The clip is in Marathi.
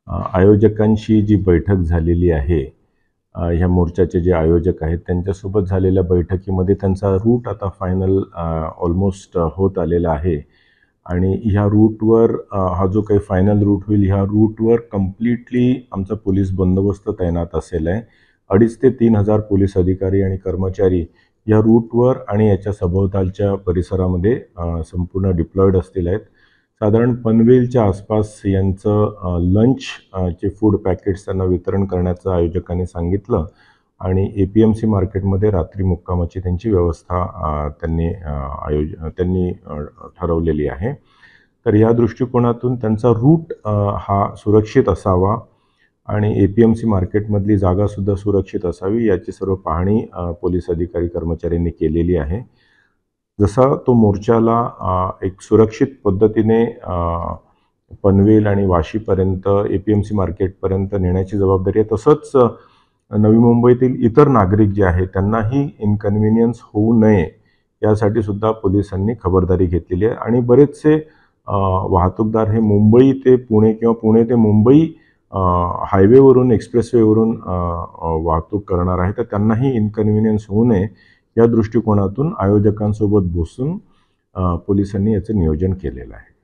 आयोजकांशी जी बैठक झालेली आहे, ह्या मोर्चाचे जे आयोजक आहेत त्यांच्यासोबत झालेल्या बैठकीमध्ये त्यांचा रूट आता फायनल ऑलमोस्ट होत आलेला आहे आणि ह्या रूटवर हा जो काही फायनल रूट होईल, ह्या रूटवर कंप्लीटली आमचा पोलीस बंदोबस्त तैनात असेल आहे. 2,500 ते 3,000 पोलीस अधिकारी आणि कर्मचारी या रूटवर आणि याच्या सभोवतालच्या परिसरामध्ये संपूर्ण डिप्लॉईड असतील आहेत. साधारण पनवेलच्या आसपास यांचं लंच चे फूड पॅकेट्स त्यांना वितरण करण्याचं आयोजकांनी सांगितलं आणि APMC मार्केटमध्ये रात्री मुक्कामाची त्यांची व्यवस्था त्यांनी ठरवलेली आहे. तर या दृष्टिकोनातून त्यांचा रूट हा सुरक्षित असावा आणि APMC मार्केटमधली जागासुद्धा सुरक्षित असावी याची सर्व पाहणी पोलीस अधिकारी कर्मचाऱ्यांनी केलेली आहे. जसा तो मोर्चाला एक सुरक्षित पद्धतीने पनवेल आणि वाशीपर्यंत APMC मार्केटपर्यंत नेण्याची जबाबदारी आहे, तसंच नवी मुंबईतील इतर नागरिक जे आहेत त्यांनाही इनकन्व्हिनियन्स होऊ नये यासाठी सुद्धा पोलिसांनी खबरदारी घेतलेली आहे आणि बरेचसे वाहतूकदार हे मुंबई ते पुणे किंवा पुणे ते मुंबई हायवेवरून एक्सप्रेसवेवरून वाहतूक करणार आहे, तर त्यांनाही इनकन्व्हिनियन्स होऊ नये या दृष्टिकोनातून आयोजकांसोबत बसून पोलिसांनी याचं नियोजन केलेलं आहे.